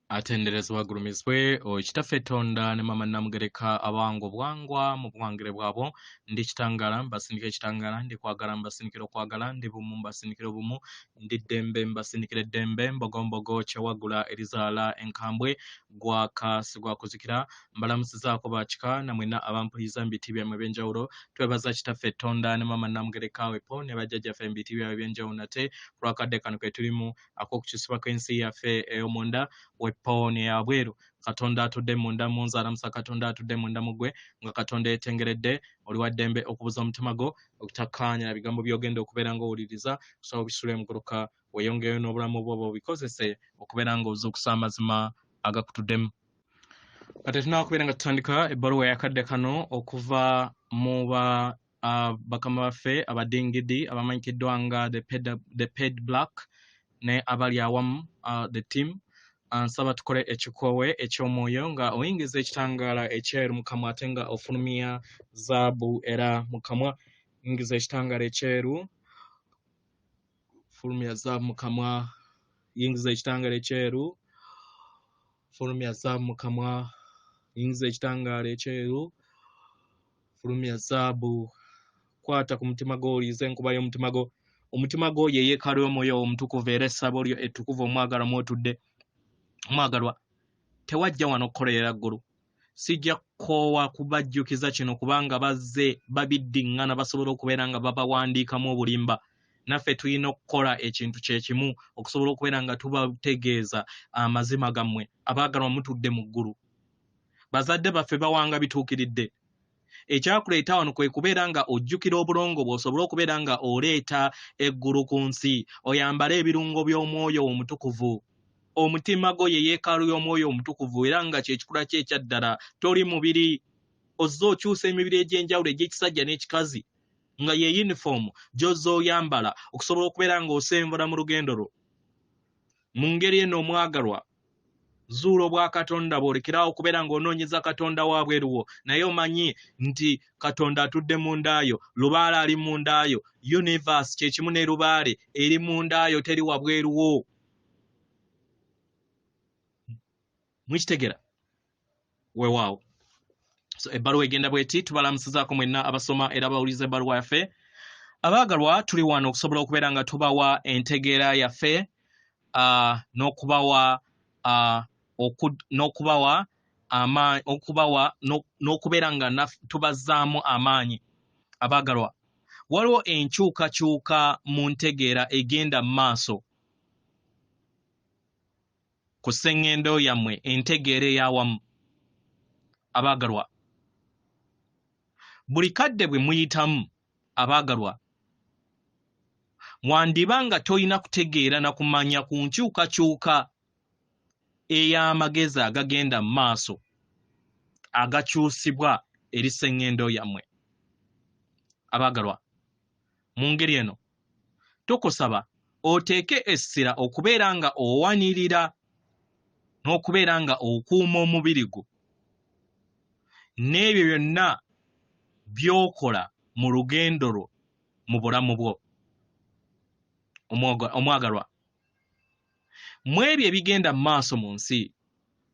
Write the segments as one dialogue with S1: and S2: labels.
S1: atenderezebwa agulumizibwe okitaffe Tonda ne mama namugereka abango bwangwa mu buwangire bwabo ndi kitangala mbasindikira kitangala ndi kwagala mbasindikira okwagala ndi bumu mbasindikira obumu ndi ddembe mbasindikira eddembe mbogombogo kyewagula erizaala enkambwe gwaka sigwakuzikira mbalamusizaako bakika namwena abampuliza mbiti byamwe ebyenjawulo twebaza kitaffe Tonda ne mama namugereka wepo ne bajjajjaffe mbiti byabwe ebyenjawulo nate kulwakadde kano ke tulimu ak'okukyusibwa kw'ensi yaffe ey'omunda wepooni ya bweru katonda atudde munda munzaala musa katonda atudde munda mugwe nga katonda yetengeredde oli wa ddembe okubuza omutima gwo okutakkaanya bigambo byogenda okubeera ng'owuliriza kusaba obisule mugoloka weeyongeyo n'obulamu bwo bikozese okubeera ng'ozuukusa amazima agakutuddemu kati tunaakubeera nga tutandika ebbaluwa yakadde kano okuva mu bakama baffe Abadingidi abamanyikiddwa nga the paid black ne abali awamu the team nsaba tukole ekikoowe eky'omwoyo nga oyingiza ekitangaala ekyeru mu kamwa ate nga ofulumya zaabu era mu kamwa yingiza ekitangaala ekyeru fulumya zaabu mu kamwa yingiza ekitangaala ekyeru fulumya zaabu mu kamwa yingiza ekitangaala ekyeru fulumya zaabu kwata ku mutima gwo oliiza enkuba y'omutima gwo omutima gwo ye yeekaalu y'omwoyo omutukuvu era essabo lyo ettukuvu omwagala mwotudde omwagalwa tewajja wano okukolerera ggulu sijja kukoowa kubajjukiza kino kubanga bazze babiddiŋŋana basobola okubeera nga babawandiikamu obulimba naffe tulina okukola ekintu kye kimu okusobola okubeera nga tubategeeza amazima gammwe abaagalwa mutudde mu ggulu bazadde baffe bawanga bituukiridde ekyakuleeta wano kwe kubeera nga ojjukira obulongo bw'osobola okubeera nga oleeta eggulu ku nsi oyambala ebirungo by'omwoyo omutukuvu omutima gwo ye yeekaalu y'omwoyo omutukuvu era nga kyekikula kye ekyaddala toli mubiri ozze okyusa emibiri egy'enjawulo egy'ekisajja n'ekikazi nga ye yunifoomu gy'ozze oyambala okusobola okubeera ng'osenvula mu lugendo lwo mu ngeri eno omwagalwa zuula obwa katonda bw'olekerawo okubeera ng'onoonyeza katonda wa bweruwo naye omanyi nti katonda atudde mu ndaayo lubaale ali mu ndaayo universe kye kimu ne lubaale eri mu ndaayo teri wabweruwo mwikitegera weewaawo so ebbaluwa egenda bweti tubalamusizaako mwenna abasoma era bawuliza ebbaluwa yaffe abaagalwa tuli wano okusobola okubeera nga tubawa entegeera yaffe n'okubeera nga tubazzaamu amaanyi abaagalwa waliwo enkyukakyuka mu ntegeera egenda mu maaso ku sseŋŋendo yammwe entegeera ey'awamu abaagalwa buli kadde bwe muyitamu abaagalwa mwandiba nga tolina kutegeera na kumanya ku nkyukakyuka ey'amagezi agagenda mu maaso agakyusibwa eri sseŋŋendo yammwe abaagalwa mu ngeri eno tukusaba oteeke essira okubeera nga owanirira n'okubeera nga okuuma omubiri gwo n'ebyo byonna by'okola mu lugendo lwo mu bulamu bwo omwagalwa mu ebyo ebigenda mu maaso mu nsi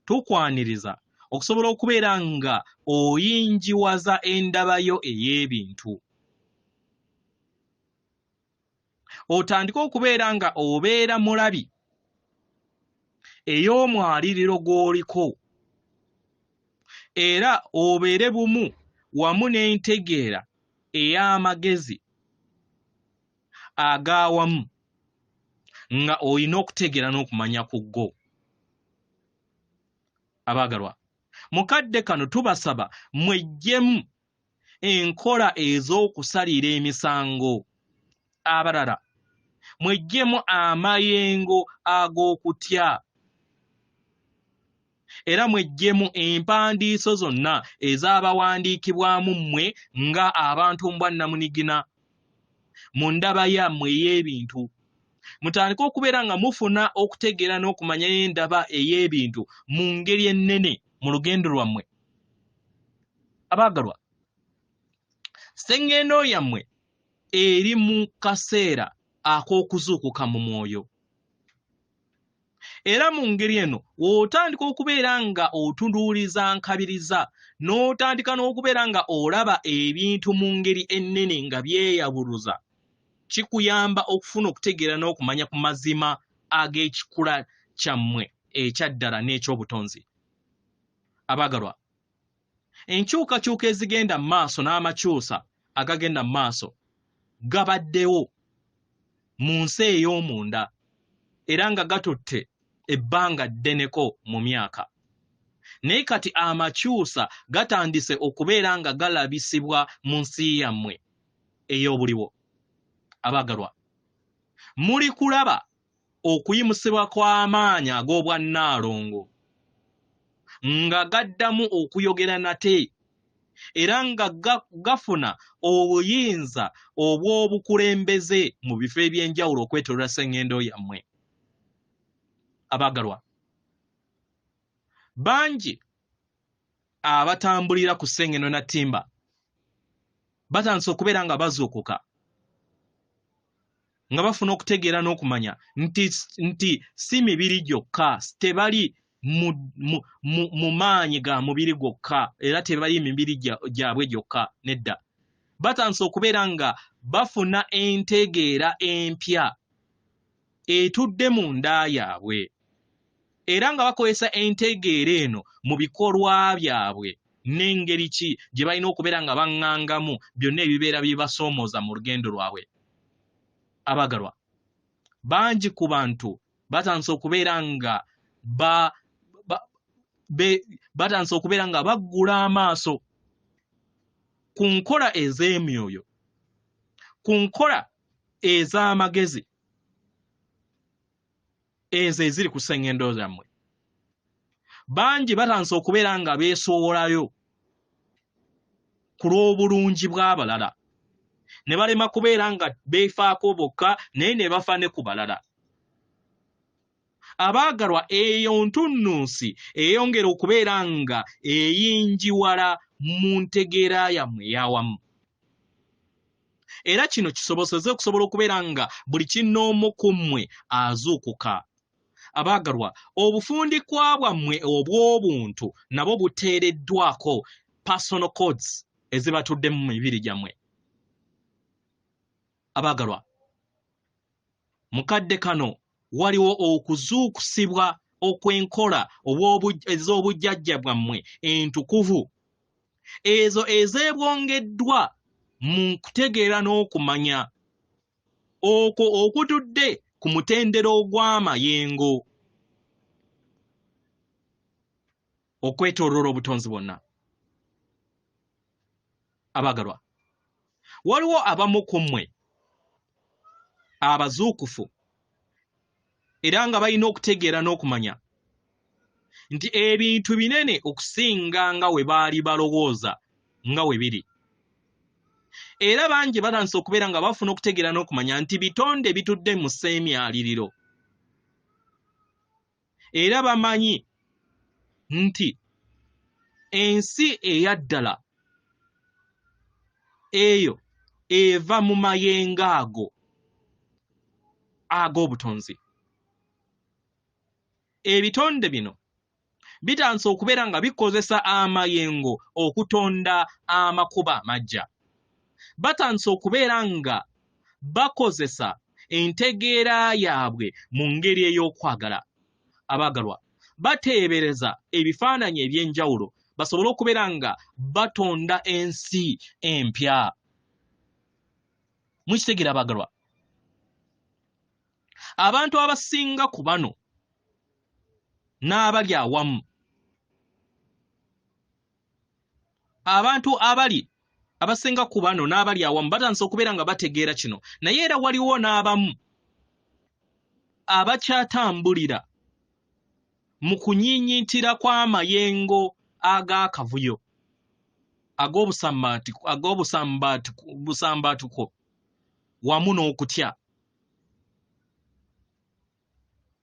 S1: tukwaniriza okusobola okubeera nga oyinjiwaza endabayo ey'ebintu otandike okubeera nga obeera mulabi ey'omwaliriro gw'oliko era obeere bumu wamu n'entegeera ey'amagezi ag'awamu nga olina okutegeera n'okumanya ku ggo abaagalwa mukadde kano tubasaba mweggyemu enkola ez'okusalira emisango abalala mweggyemu amayengo ag'okutya era mweggyemu empandiiso zonna ez'abawandiikibwamu mmwe nga abantu mbwannamunigina mu ndaba yammwe ey'ebintu mutandike okubeera nga mufuna okutegeera n'okumanya endaba ey'ebintu mu ngeri ennene mu lugendo lwammwe abaagalwa sseŋŋendo yammwe eri mu kaseera ak'okuzuukuka mu mwoyo Era mu ngeri eno otandika okubeera nga otunduuliza nkabiriza n'otandika n'okubeera nga olaba ebintu mu ngeri ennene nga byeyabuluza, kikuyamba okufuna okutegeera n'okumanya ku mazima ag'ekikula kyammwe ekyaddala n'ekyobutonzi. Abaagalwa, enkyukakyuka ezigenda mu maaso n'amakyusa agagenda mu maaso gabaddewo mu nsi ey'omunda era nga gatutte ebbanga ddeneko mu myaka. Naye kati amakyusa gatandise okubeera nga galabisibwa mu nsi yammwe ey'obuliwo. Abaagalwa, muli kulaba okuyimusibwa kw'amaanyi ag'obwannaalongo nga gaddamu okuyogera nate era nga gafuna obuyinza obw'obukulembeze mu bifo eby'enjawulo okwetooloola sseŋŋendo yammwe. Abaagalwa, bangi abatambulira ku sseŋŋeno na ttimba batandise okubeera nga bazuukuka nga bafuna okutegeera n'okumanya nti si mibiri gyokka, tebali mu maanyi ga mubiri gwokka era tebali mibiri gyabwe gyokka, nedda. Batandise okubeera nga bafuna entegeera empya etudde mu nda yaabwe era nga bakozesa entegeera eno mu bikolwa byabwe n'engeri ki gye balina okubeera nga baŋŋangamu byonna ebibeera bibasoomooza mu lugendo lwabwe. Abaagalwa, bangi ku bantu batandise okubeera nga batandise okubeera nga baggula amaaso ku nkola ez'emyoyo, ku nkola ez'amagezi ezo eziri ku sseŋŋendo zammwe. Bangi batandise okubeera nga beesoowolayo ku lw'obulungi bw'abalala ne balema kubeera nga beefaako bokka naye ne bafa ne ku balala. Abaagalwa, eyo ntunnunsi eyongera okubeera nga eyingiwala mu ntegeera yammwe ey'awamu. Era kino kisoboseze okusobola okubeera nga buli kinnoomu ku mmwe azuukuka. Abaagalwa, obufundikwa bwammwe obw'obuntu nabwo buteereddwako personal codes ezibatudde mu mibiri gyammwe. Abaagalwa, mu kadde kano waliwo okuzuukusibwa okw'enkola ez'obujjajja bwammwe entukuvu, ezo ezeebwongeddwa mu kutegeera n'okumanya okwo okutudde ku mutendera ogw'amayengo okwetooloola obutonzi bwonna. Abaagalwa, waliwo abamu ku mmwe abazuukufu era nga balina okutegeera n'okumanya nti ebintu binene okusinga nga we baali balowooza nga we biri. Era bangi batandise okubeera nga bafuna okutegeera n'okumanya nti bitonde bitudde mu sseemyaliriro. Era bamanyi nti ensi eyaddala eyo eva mu mayengo ago ag'obutonzi. Ebitonde bino bitandise okubeera nga bikozesa amayengo okutonda amakuba amaggya. Batandise okubeera nga bakozesa entegeera yaabwe mu ngeri ey'okwagala. Abaagalwa, bateebereza ebifaananyi eby'enjawulo basobole okubeera nga batonda ensi empya. Mukitegeera abaagalwa, abantu abasinga ku bano n'abali awamu, abasinga ku bano n'abali awamu batandise okubeera nga bategeera kino, naye era waliwo n'abamu abakyatambulira mu kunyiinyiitira kw'amayengo ag'akavuyo ag'obusambaatuko wamu n'okutya.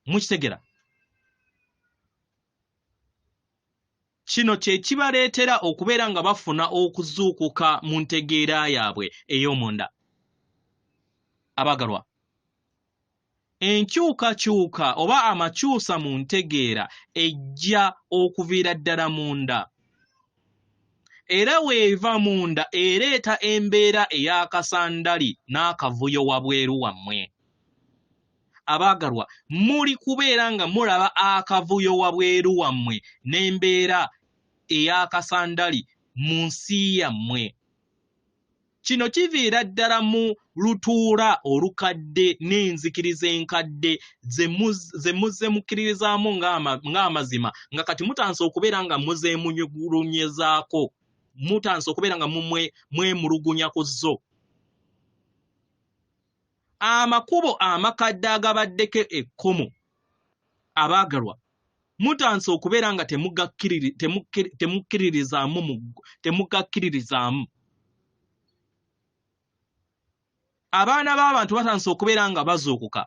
S1: Mukitegeera? Kino kye kibaleetera okubeera nga bafuna okuzuukuka mu ntegeera yaabwe ey'omunda. Abaagalwa, enkyukakyuka oba amakyusa mu ntegeera ejja okuviira ddala munda. Era weeva munda ereeta embeera ey'akasandali n'akavuyo wabweru wammwe. Abaagalwa, muli kubeera nga mulaba akavuyo wabweru wammwe n'embeera ey'akasandali mu nsi yammwe. Kino kiviira ddala mu lutuula olukadde n'enzikiriza enkadde ze muzze mukkiririzaamu ng'amazima nga kati mutandise okubeera nga muzeemunyugulunyezaako, mutandise okubeera nga mwemulugunya ku zo. Amakubo amakadde agabaddeko ekkomo, abaagalwa, mutandise okubeera nga temugakkiririzaamu. Abaana b'abantu batandise okubeera nga bazuukuka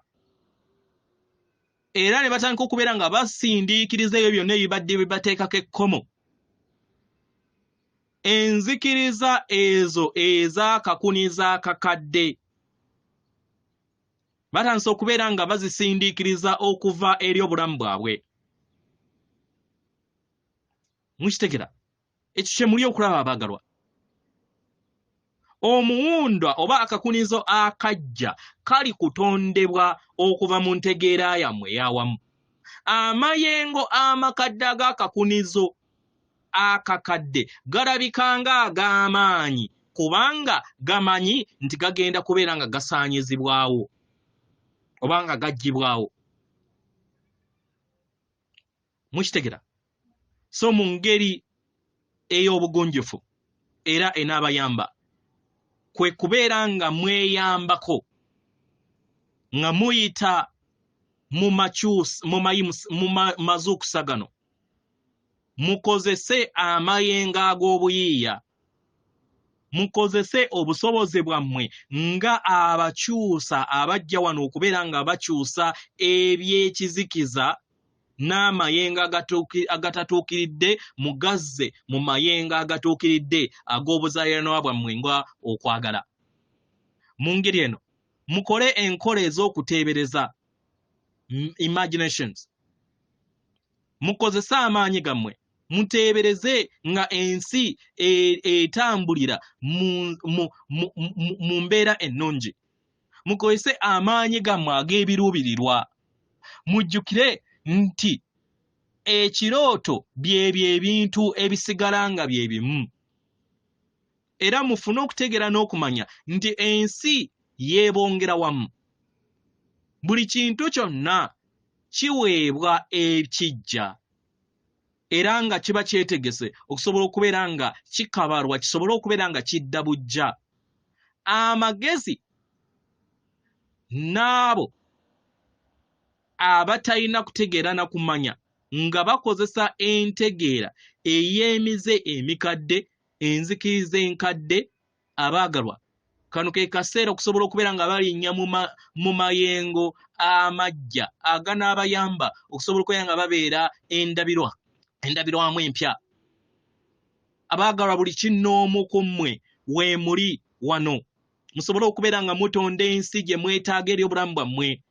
S1: era ne batandika okubeera nga basindiikiriza ebyo byonna ebibadde bibateekako ekkomo. Enzikiriza ezo ez'akakuniza akakadde batandise okubeera nga bazisindiikiriza okuva eri obulamu bwabwe. Mukitegera ekyo kye muli okulaba abaagalwa. Omuwundwa oba akakunizo akajja kali kutondebwa okuva mu ntegeera yammwe ey'awamu. Amayengo amakadde ag'akakunizo akakadde galabika ng'ag'amaanyi kubanga gamanyi nti gagenda kubeera nga gasaanyizibwawo oba nga gaggyibwawo. Mukitegera? So mu ngeri ey'obugunjufu era enaabayamba kwe kubeera nga mweyambako nga muyita mu mazuukusa gano, mukozese amayengo ag'obuyiiya, mukozese obusobozi bwammwe nga abakyusa abajja wano okubeera nga bakyusa ebyekizikiza n'amayengo agatatuukiridde mugazze mu mayengo agatuukiridde ag'obuzaaliranwa bwammwe nga okwagala. Mu ngeri eno mukole enkola ez'okuteebereza, imaginations. Mukozese amaanyi gammwe muteebereze nga ensi etambulira mu mbeera ennungi. Mukozese amaanyi gammwe ag'ebiruubirirwa. Mujjukire nti ekirooto byebyo ebintu ebisigala nga bye bimu. Era mufune okutegeera n'okumanya nti ensi yeebongera wamu. Buli kintu kyonna kiweebwa ekijja era nga kiba kyetegese okusobola okubeera nga kikabalwa, kisobole okubeera nga kidda bujja. Amagezi n'abo abatalina kutegeera na kumanya nga bakozesa entegeera ey'emize emikadde, enzikiriza enkadde, abaagalwa, kano ke kaseera okusobola okubeera nga balinnya mu mayengo amajja aganaabayamba okusobola okubeera nga babeera endabirwamu empya. Abaagalwa, buli kinnoomu ku mmwe we muli wano musobole okubeera nga mutonda ensi gye mwetaaga eri obulamu bwammwe.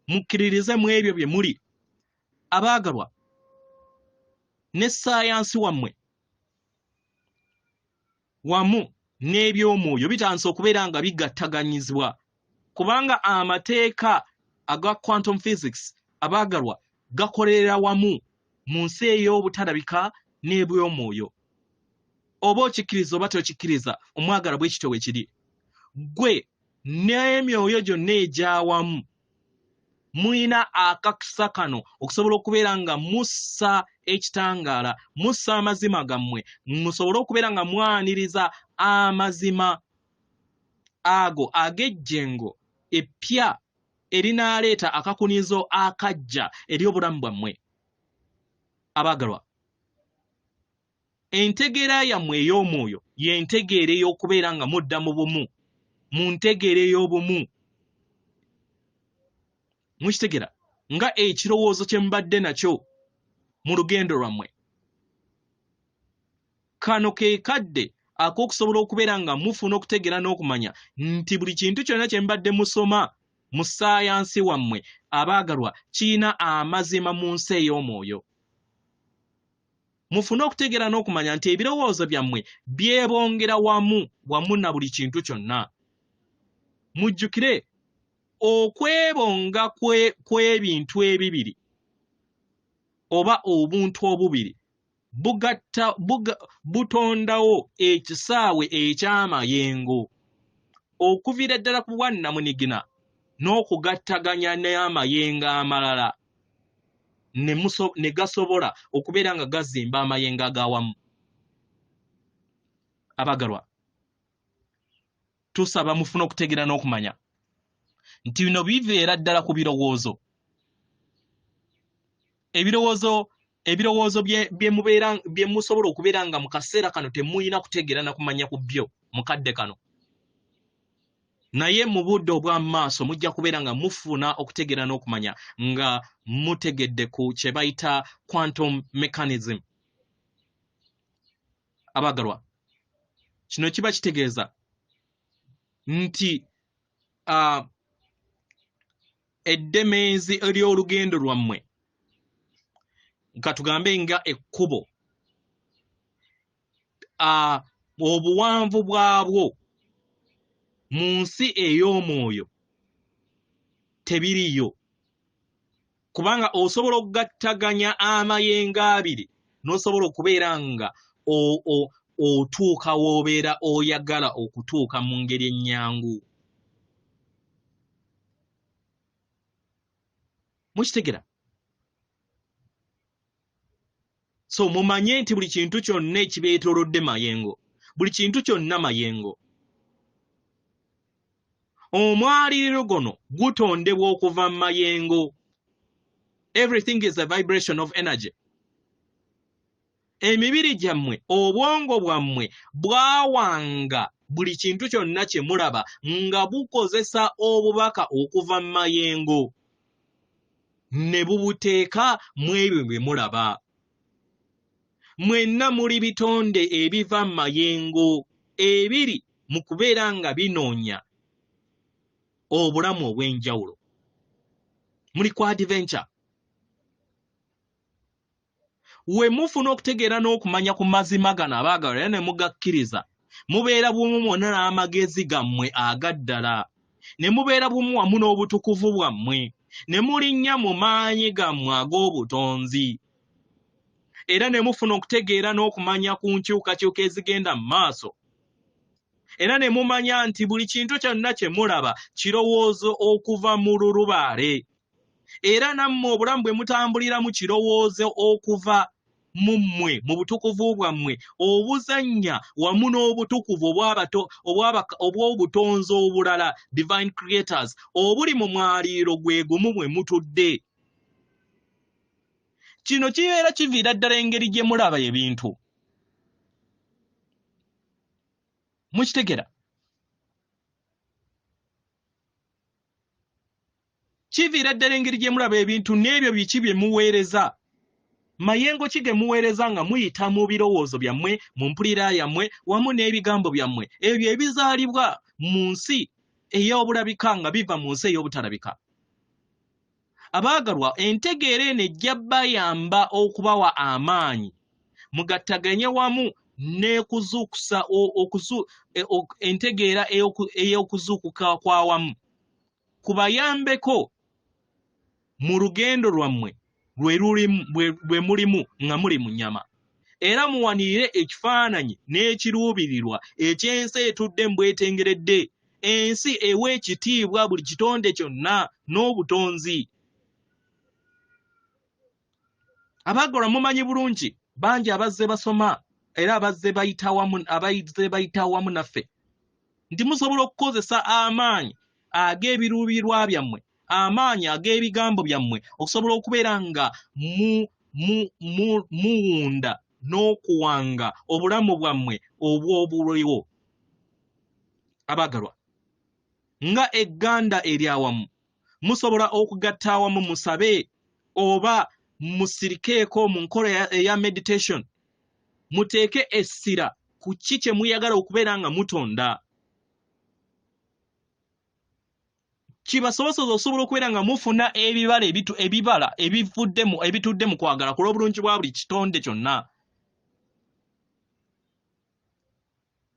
S1: Mukkiririze mu ebyo bye muli. Abaagalwa, ne saayansi wammwe wamu n'ebyomwoyo bitandise okubeera nga bigattaganyizibwa kubanga amateeka aga quantum physics, abaagalwa, gakolerera wamu mu nsi ey'obutalabika n'ebyomwoyo. Oba okikkiriza oba tokikkiriza, omwagala bwe kityo bwe kiri. Gwe n'emyoyo gyonna egy'awamu mulina akakisa kano okusobola okubeera nga mussa ekitangaala, mussa amazima gammwe, musobole okubeera nga mwaniriza amazima ago ag'ejjengo eppya erinaaleeta akakunizo akajja eri obulamu bwammwe. Abaagalwa, entegeera yammwe ey'omwoyo y'entegeera ey'okubeera nga mudda mu bumu, mu ntegeera ey'obumu. Mukitegera nga ekirowoozo kye mubadde nakyo mu lugendo lwammwe. Kano ke kadde ak'okusobola okubeera nga mufuna okutegeera n'okumanya nti buli kintu kyonna kye mubadde musoma mu ssayansi wammwe abaagalwa kiina amazima mu nsi ey'omwoyo. Mufune okutegeera n'okumanya nti ebirowoozo byammwe byebongera wamu na buli kintu kyonna. Mujjukire okwebonga kw'ebintu ebibiri oba obuntu obubiri butondawo ekisaawe eky'amayengo okuviira ddala ku bwannamunigina n'okugattaganya n'amayengo amalala ne gasobola okubeera nga gazimba amayengo ag'awamu. Abagalwa, tusaba mufune okutegeera n'okumanya nti bino biveera ddala ku birowoozo. Ebirowoozo bye musobola okubeera nga mu kaseera kano temuyina kutegeera na kumanya ku byo mu kadde kano. Naye mu budde obw'amu maaso mujja kubeera nga mufuna okutegeera n'okumanya nga mutegedde ku kye bayita quantum mechanism. Abagalwa, kino kiba kitegeeza nti eddemeezi ery'olugendo lwammwe nga tugambe nga ekkubo obuwanvu bwabwo mu nsi ey'omwoyo tebiriyo, kubanga osobola okugattaganya amayengo abiri n'osobola okubeera nga otuuka w'obeera oyagala okutuuka mu ngeri ennyangu. Mukitegera? So mumanye nti buli kintu kyonna ekibeetoolodde mayengo, buli kintu kyonna mayengo. Omwaliriro guno gutondebwa okuva mu mayengo. Everything is a vibration of energy. Emibiri gyammwe, obwongo bwammwe bwawanga buli kintu kyonna kye mulaba nga bukozesa obubaka okuva mu mayengo ne bubuteeka mu ebyo bye mulaba. Mwenna muli bitonde ebiva mu mayengo ebiri mu kubeera nga binoonya obulamu obw'enjawulo. Muli ku adventure. We mufuna okutegeera n'okumanya ku mazima gano abaagalwa era ne mugakkiriza, mubeera bumu mwonna n'amagezi gammwe agaddala, ne mubeera bumu wamu n'obutukuvu bwammwe, ne mulinnya mu maanyi gammwe ag'obutonzi, era ne mufuna okutegeera n'okumanya ku nkyukakyuka ezigenda mu maaso, era ne mumanya nti buli kintu kyonna kye mulaba kirowoozo okuva mu lulubaale, era nammwe obulamu bwe mutambuliramu kirowoozo okuva mu mmwe mu butukuvu bwammwe obuzannya wamu n'obutukuvu obw'obutonzi obulala, divine creators, obuli mu mwaliiro gwe gumu bwe mutudde. Kino kibeera kiviira ddala engeri gye mulaba ebintu. Mukitegera? Kiviira ddala engeri gye mulaba ebintu n'ebyo biki bye muweereza. Mayengo ki ge muweereza nga muyita mu birowoozo byammwe, mu mpulira yammwe wamu n'ebigambo byammwe ebyo ebizaalibwa mu nsi ey'obulabika nga biva mu nsi ey'obutalabika. Abaagalwa, entegeera eno ejja bayamba okubawa amaanyi mugattaganye wamu n'ekuzuukusa entegeera ey'okuzuukuka kw'awamu kubayambeko mu lugendo lwammwe lwe mulimu nga muli mu nnyama, era muwanirire ekifaananyi n'ekiruubirirwa eky'ensi etudde mbwetengeredde, ensi ewa ekitiibwa buli kitonde kyonna n'obutonzi. Abaagalwa, mumanyi bulungi bangi abazze basoma era abazze bayita wamu naffe nti musobola okukozesa amaanyi ag'ebiruubirirwa byammwe, amaanyi ag'ebigambo byammwe okusobola okubeera nga muwunda n'okuwanga obulamu bwammwe obw'obuliwo. Abaagalwa, nga egganda eryawamu musobola okugatta awamu musabe oba musirikeeko mu nkola eya meditation, muteeke essira ku ki kye muyagala okubeera nga mutonda. kibasobosoza osobola okubeera nga mufuna ebibala ebitudde mu kwagala ku lw'obulungi bwa buli kitonde kyonna.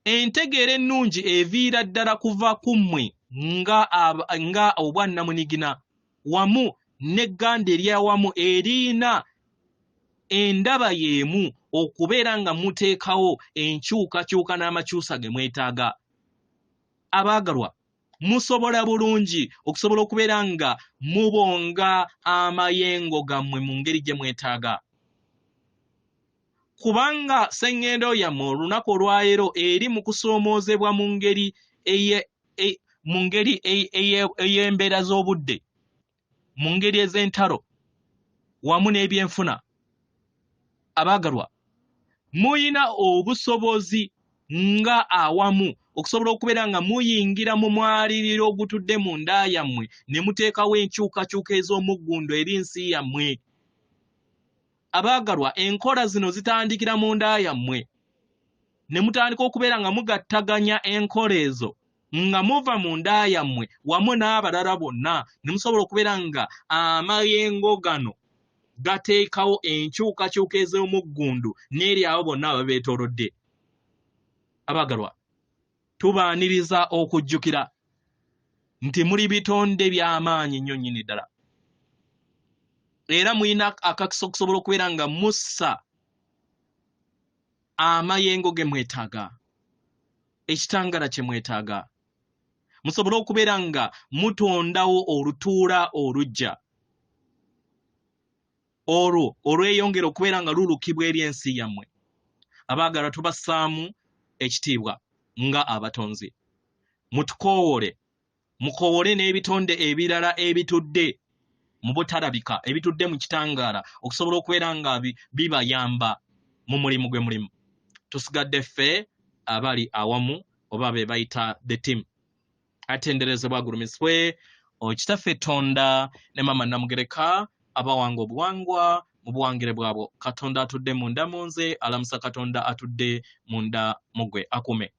S1: Entegeera ennungi eviira ddala kuva ku mmwe nga obwannamunigina wamu n'egganda eryawamu eriina endaba y'emu okubeera nga muteekawo enkyukakyuka n'amakyusa ge mwetaaga. Abaagalwa, musobola bulungi okusobola okubeera nga mubonga amayengo gammwe mu ngeri gye mwetaaga. Kubanga sseŋŋendo yammwe olunaku olwaleero eri mu kusoomoozebwa mu ngeri ey'embeera z'obudde, mu ngeri ez'entalo wamu n'ebyenfuna. Abaagalwa, muyina obusobozi nga awamu okusobola okubeera nga muyingira mu mwaliriro ogutudde mu nda yammwe ne muteekawo enkyukakyuka ez'omuggundu eri nsi yammwe. Abaagalwa, enkola zino zitandikira mu nda yammwe ne mutandika okubeera nga mugattaganya enkola ezo nga muva mu nda yammwe wamu n'abalala bonna ne musobola okubeera nga amayengo gano gateekawo enkyukakyuka ez'omuggundu n'eri abo bonna ababeetoolodde. Abaagalwa, tubaaniriza okujjukira nti muli bitonde by'amaanyi nnyo nnyini ddala, era muyina akakisa okusobola okubeera nga mussa amayengo ge mwetaaga, ekitangala kye mwetaaga. Musobole okubeera nga mutondawo olutuula oluggya olwo olweyongera okubeera nga lulukibwa eri ensi yammwe. Abaagalwa, tubassaamu ekitiibwa nga abatonzi. Mukoowole n'ebitonde ebirala ebitudde mu butalabika, ebitudde mu kitangaala okusobola okubeera nga bibayamba mu mulimu gwe mulimu. Tusigadde ffe abali awamu oba be bayita the team. Atenderezebwa agulumiswe Kitaffe Tonda ne Mama Namugereka abawanga obuwangwa mu buwangire bwabwo. Katonda atudde munda mu nze, alamusa Katonda atudde munda mu gwe akume.